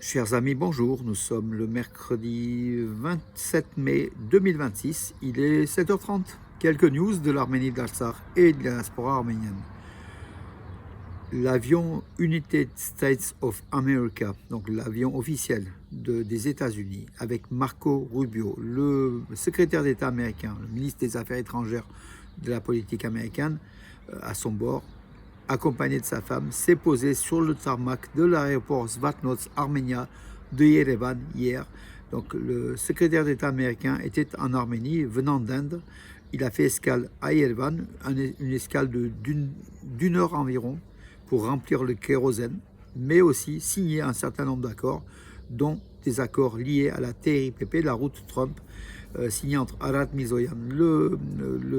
Chers amis, bonjour. Nous sommes le mercredi 27 mai 2026. Il est 7h30. Quelques news de l'Arménie d'Artsakh et de la diaspora arménienne. L'avion United States of America, donc l'avion officiel des États-Unis, avec Marco Rubio, le secrétaire d'État américain, le ministre des Affaires étrangères de la politique américaine, à son bord, accompagné de sa femme, s'est posé sur le tarmac de l'aéroport Zvatnots Armenia de Yerevan hier. Donc le secrétaire d'État américain était en Arménie, venant d'Inde. Il a fait escale à Yerevan, une escale d'une heure environ, pour remplir le kérosène, mais aussi signer un certain nombre d'accords, dont des accords liés à la TRIPP, la route Trump, signé entre Arat Mizoyan, le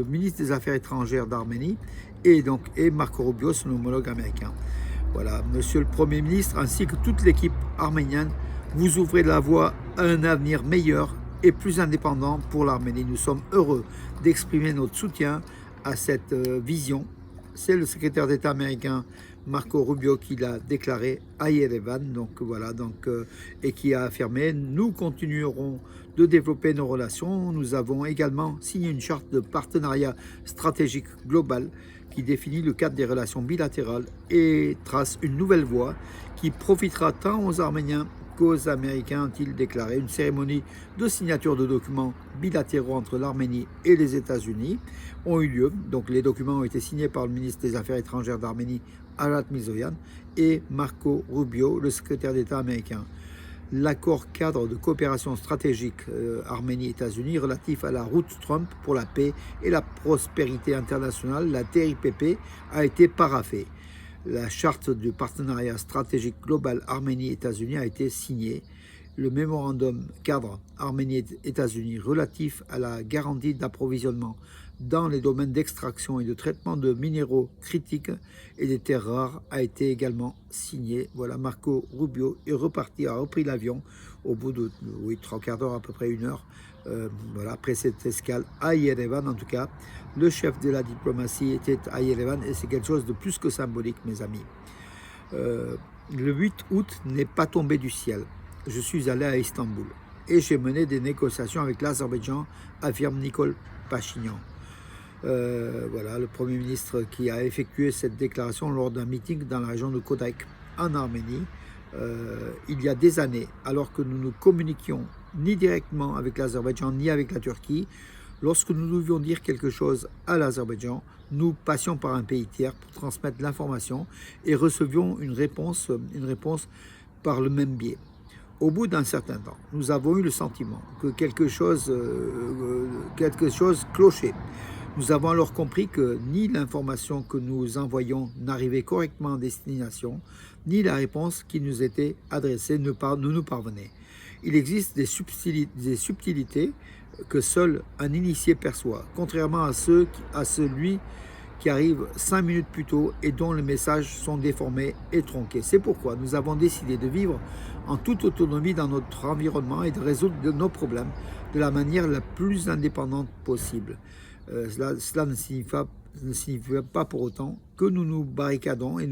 ministre des Affaires étrangères d'Arménie, et Marco Rubio, son homologue américain. Voilà, monsieur le Premier ministre, ainsi que toute l'équipe arménienne, vous ouvrez la voie à un avenir meilleur et plus indépendant pour l'Arménie. Nous sommes heureux d'exprimer notre soutien à cette vision. C'est le secrétaire d'État américain Marco Rubio qui l'a déclaré à Yerevan, et qui a affirmé: nous continuerons de développer nos relations. Nous avons également signé une charte de partenariat stratégique global qui définit le cadre des relations bilatérales et trace une nouvelle voie qui profitera tant aux Arméniens qu'aux Américains, a-t-il déclaré. Une cérémonie de signature de documents bilatéraux entre l'Arménie et les États-Unis ont eu lieu. Donc les documents ont été signés par le ministre des Affaires étrangères d'Arménie, Arat Mizoyan, et Marco Rubio, le secrétaire d'État américain. L'accord cadre de coopération stratégique Arménie-États-Unis relatif à la route Trump pour la paix et la prospérité internationale, la TRIPP, a été paraphée. La charte du partenariat stratégique global Arménie-États-Unis a été signée. Le mémorandum cadre Arménie-États-Unis relatif à la garantie d'approvisionnement dans les domaines d'extraction et de traitement de minéraux critiques et des terres rares a été également signé. Voilà, Marco Rubio est reparti, a repris l'avion au bout de 3/4 d'heure, à peu près 1 heure. Après cette escale à Yerevan, en tout cas, le chef de la diplomatie était à Yerevan et c'est quelque chose de plus que symbolique, mes amis. Le 8 août n'est pas tombé du ciel. Je suis allé à Istanbul et j'ai mené des négociations avec l'Azerbaïdjan, affirme Nikol Pachinian. Le Premier ministre qui a effectué cette déclaration lors d'un meeting dans la région de Kodak, en Arménie, il y a des années, alors que nous ne communiquions ni directement avec l'Azerbaïdjan ni avec la Turquie. Lorsque nous devions dire quelque chose à l'Azerbaïdjan, nous passions par un pays tiers pour transmettre l'information et recevions une réponse par le même biais. Au bout d'un certain temps, nous avons eu le sentiment que quelque chose clochait. Nous avons alors compris que ni l'information que nous envoyions n'arrivait correctement à destination, ni la réponse qui nous était adressée ne nous parvenait. Il existe des subtilités que seul un initié perçoit, contrairement à celui qui arrive 5 minutes plus tôt et dont les messages sont déformés et tronqués. C'est pourquoi nous avons décidé de vivre en toute autonomie dans notre environnement et de résoudre nos problèmes de la manière la plus indépendante possible. Cela ne signifie pas pour autant que nous nous barricadons et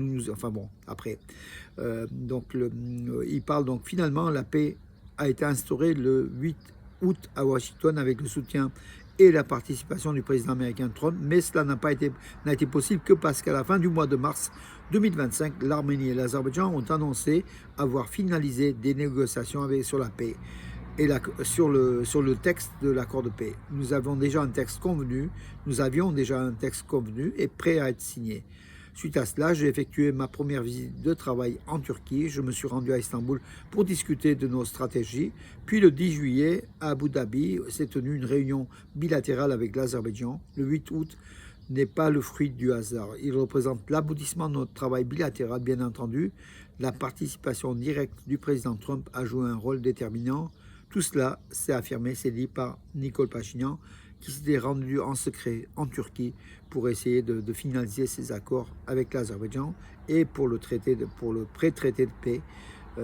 il parle donc finalement, la paix a été instaurée le 8 août à Washington avec le soutien et la participation du président américain Trump, mais cela n'a été possible que parce qu'à la fin du mois de mars 2025, l'Arménie et l'Azerbaïdjan ont annoncé avoir finalisé des négociations sur la paix et sur le texte de l'accord de paix. Nous avions déjà un texte convenu et prêt à être signé. Suite à cela, j'ai effectué ma première visite de travail en Turquie. Je me suis rendu à Istanbul pour discuter de nos stratégies. Puis le 10 juillet, à Abu Dhabi, s'est tenue une réunion bilatérale avec l'Azerbaïdjan. Le 8 août n'est pas le fruit du hasard. Il représente l'aboutissement de notre travail bilatéral, bien entendu. La participation directe du président Trump a joué un rôle déterminant. Tout cela s'est affirmé, c'est dit par Nikol Pachinian, qui s'était rendu en secret en Turquie pour essayer de finaliser ces accords avec l'Azerbaïdjan et pour le pré-traité de paix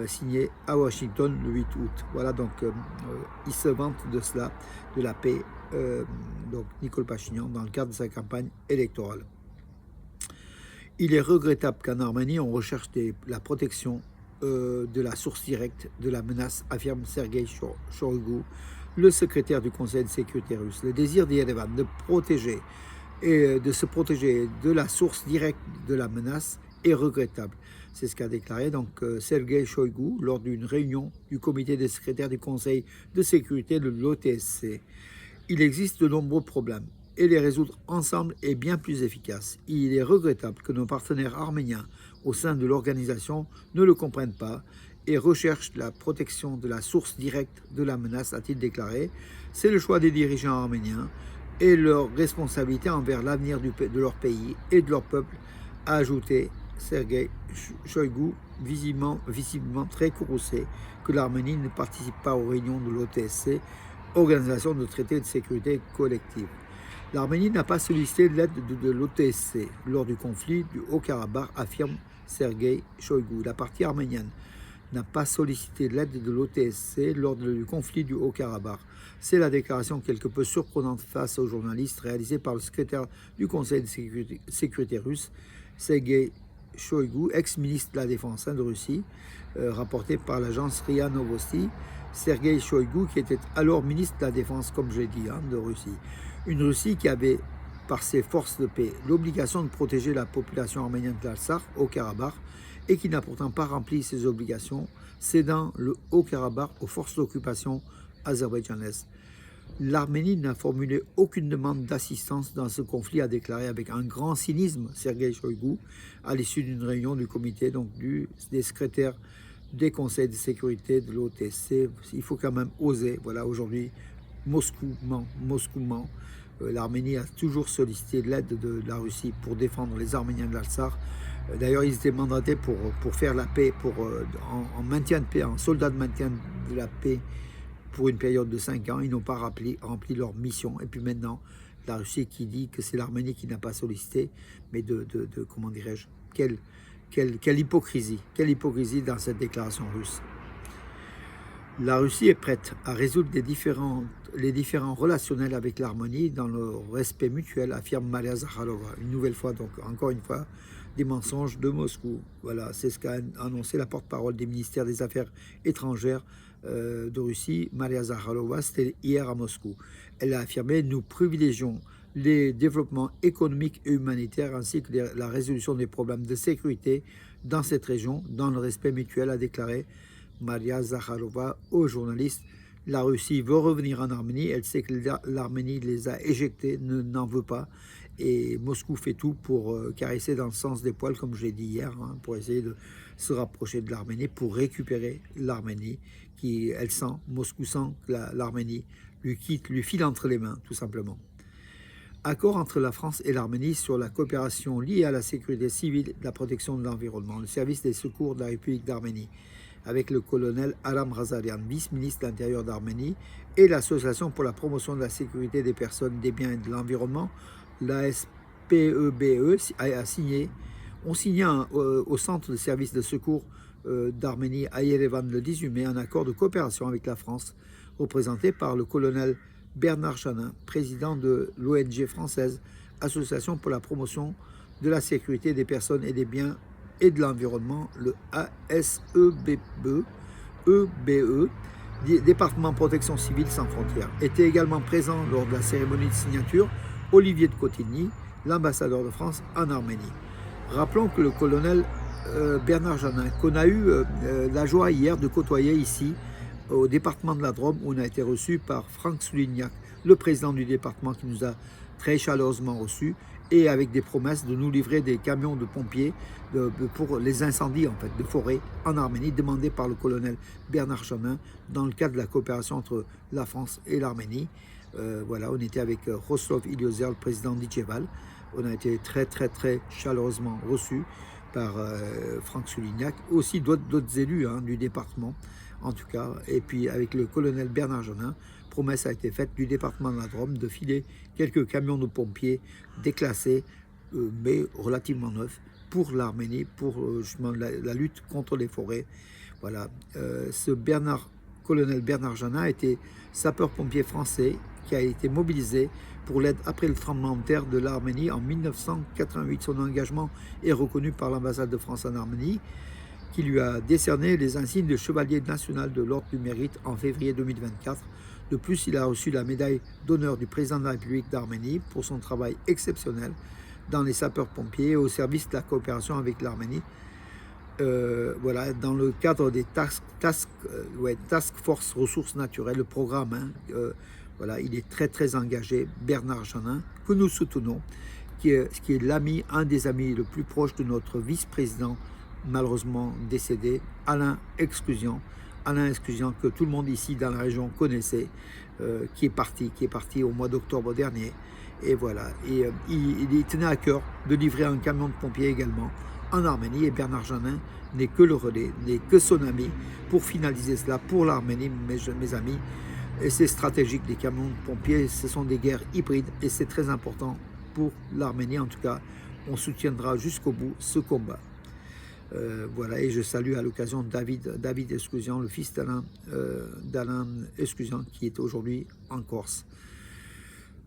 signé à Washington le 8 août. Voilà, il se vante de cela, de la paix, Nikol Pachinian, dans le cadre de sa campagne électorale. Il est regrettable qu'en Arménie, on recherche la protection de la source directe de la menace, affirme Sergueï Shoigu, le secrétaire du Conseil de sécurité russe. Le désir d'Yerevan de protéger et de se protéger de la source directe de la menace est regrettable. C'est ce qu'a déclaré donc Sergueï Shoigu lors d'une réunion du comité des secrétaires du Conseil de sécurité de l'OTSC. Il existe de nombreux problèmes et les résoudre ensemble est bien plus efficace. Il est regrettable que nos partenaires arméniens au sein de l'organisation ne le comprennent pas et recherchent la protection de la source directe de la menace, a-t-il déclaré. C'est le choix des dirigeants arméniens et leur responsabilité envers l'avenir de leur pays et de leur peuple, a ajouté Sergueï Shoigu, visiblement très courroucé que l'Arménie ne participe pas aux réunions de l'OTSC, Organisation de traité de sécurité collective. L'Arménie n'a pas sollicité l'aide de l'OTSC lors du conflit du Haut-Karabakh, affirme Sergueï Shoigu. La partie arménienne n'a pas sollicité l'aide de l'OTSC lors du conflit du Haut-Karabakh. C'est la déclaration quelque peu surprenante face aux journalistes réalisée par le secrétaire du Conseil de sécurité russe, Sergueï Shoigu, ex-ministre de la Défense de Russie, rapporté par l'agence RIA Novosti. Sergueï Shoigu, qui était alors ministre de la Défense, comme je l'ai dit, de Russie. Une Russie qui avait, par ses forces de paix, l'obligation de protéger la population arménienne de l'Artsakh au Karabakh et qui n'a pourtant pas rempli ses obligations, cédant le Haut-Karabakh aux forces d'occupation azerbaïdjanaises. L'Arménie n'a formulé aucune demande d'assistance dans ce conflit, a déclaré avec un grand cynisme Sergueï Shoigu à l'issue d'une réunion du comité des secrétaires des conseils de sécurité de l'OTSC. Il faut quand même oser. Voilà, aujourd'hui, Moscou ment. L'Arménie a toujours sollicité l'aide de la Russie pour défendre les Arméniens de l'Artsakh. D'ailleurs, ils étaient mandatés pour faire la paix, en maintien de paix, en soldat de maintien de la paix pour une période de 5 ans. Ils n'ont pas rempli leur mission. Et puis maintenant, la Russie qui dit que c'est l'Arménie qui n'a pas sollicité, mais comment dirais-je, quelle hypocrisie dans cette déclaration russe. La Russie est prête à résoudre les différends relationnels avec l'Arménie dans le respect mutuel, affirme Maria Zakharova. Une nouvelle fois, donc encore une fois, des mensonges de Moscou. Voilà, c'est ce qu'a annoncé la porte-parole des ministères des Affaires étrangères de Russie, Maria Zakharova, c'était hier à Moscou. Elle a affirmé « Nous privilégions les développements économiques et humanitaires ainsi que la résolution des problèmes de sécurité dans cette région, dans le respect mutuel », a déclaré Maria Zakharova aux journalistes. La Russie veut revenir en Arménie, elle sait que l'Arménie les a éjectés, n'en veut pas, et Moscou fait tout pour caresser dans le sens des poils, comme je l'ai dit hier, pour essayer de se rapprocher de l'Arménie, pour récupérer l'Arménie, Moscou sent que l'Arménie lui file entre les mains, tout simplement. Accord entre la France et l'Arménie sur la coopération liée à la sécurité civile et la protection de l'environnement. Le service des secours de la République d'Arménie, avec le colonel Aram Razarian, vice-ministre de l'Intérieur d'Arménie, et l'Association pour la promotion de la sécurité des personnes, des biens et de l'environnement, l'ASPEBE, ont signé au centre de service de secours d'Arménie à Yerevan le 18 mai un accord de coopération avec la France, représenté par le colonel Bernard Janin, président de l'ONG française Association pour la promotion de la sécurité des personnes et des biens et de l'environnement, le ASEBE, Département Protection Civile Sans Frontières. Était également présent lors de la cérémonie de signature Olivier de Cotigny, l'ambassadeur de France en Arménie. Rappelons que le colonel Bernard Janin, qu'on a eu la joie hier de côtoyer ici au département de la Drôme, où on a été reçu par Franck Soulignac, le président du département, qui nous a très chaleureusement reçus, et avec des promesses de nous livrer des camions de pompiers pour les incendies de forêt en Arménie, demandés par le colonel Bernard Janin dans le cadre de la coopération entre la France et l'Arménie. Voilà, on était avec Rostov Iliozer, le président d'Itcheval. On a été très chaleureusement reçus par Franck Soulignac, aussi d'autres élus du département, en tout cas. Et puis avec le colonel Bernard Janin, promesse a été faite du département de la Drôme de filer quelques camions de pompiers déclassés, mais relativement neufs, pour l'Arménie, pour justement la lutte contre les forêts. Voilà, ce colonel Bernard Janin était sapeur-pompier français qui a été mobilisé pour l'aide après le tremblement de terre de l'Arménie en 1988. Son engagement est reconnu par l'ambassade de France en Arménie. qui lui a décerné les insignes de chevalier national de l'Ordre du Mérite en février 2024. De plus, il a reçu la médaille d'honneur du président de la République d'Arménie pour son travail exceptionnel dans les sapeurs-pompiers et au service de la coopération avec l'Arménie. Voilà, dans le cadre des task force ressources naturelles, le programme, voilà, il est très engagé, Bernard Jeannin, que nous soutenons, qui est l'ami, un des amis le plus proche de notre vice-président, malheureusement décédé, Alain Exclusion, que tout le monde ici dans la région connaissait, qui est parti au mois d'octobre dernier. Et voilà, il tenait à cœur de livrer un camion de pompiers également en Arménie, et Bernard Jeannin n'est que le relais, n'est que son ami pour finaliser cela pour l'Arménie, mes amis. Et c'est stratégique, les camions de pompiers, ce sont des guerres hybrides et c'est très important pour l'Arménie. En tout cas, on soutiendra jusqu'au bout ce combat. Voilà, et je salue à l'occasion David Exclusion, le fils d'Alain Exclusion, qui est aujourd'hui en Corse.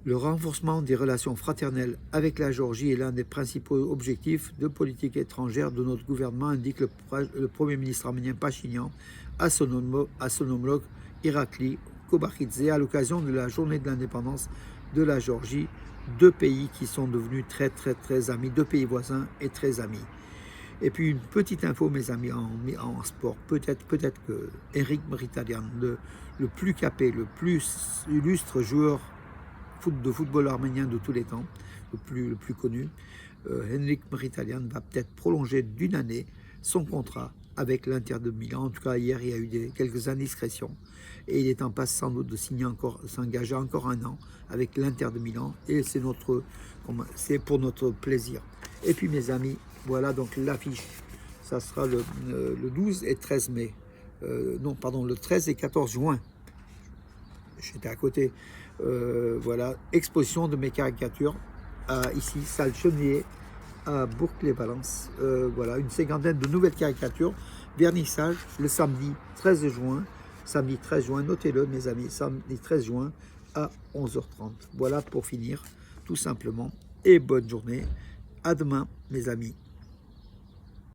Le renforcement des relations fraternelles avec la Géorgie est l'un des principaux objectifs de politique étrangère de notre gouvernement, indique le Premier ministre arménien Pachinian à son homologue Irakli Kobakhidze à l'occasion de la journée de l'indépendance de la Géorgie. Deux pays qui sont devenus très amis, deux pays voisins et très amis. Et puis une petite info, mes amis, en sport, peut-être que Henrik Mkhitaryan, le plus capé, le plus illustre joueur de football arménien de tous les temps, le plus connu, Henrik Mkhitaryan va peut-être prolonger d'une année son contrat avec l'Inter de Milan. En tout cas, hier, il y a eu quelques indiscrétions et il est en passe sans doute de s'engager encore un an avec l'Inter de Milan, et c'est pour notre plaisir. Et puis, mes amis, voilà donc l'affiche. Ça sera le 12 et 13 mai. Non, pardon, le 13 et 14 juin. J'étais à côté. Voilà, exposition de mes caricatures ici, salle Chemnier à Bourg-les-Valences. Voilà, une cinquantaine de nouvelles caricatures. Vernissage le samedi 13 juin. Samedi 13 juin, notez-le mes amis, samedi 13 juin à 11h30. Voilà pour finir, tout simplement. Et bonne journée. À demain, mes amis.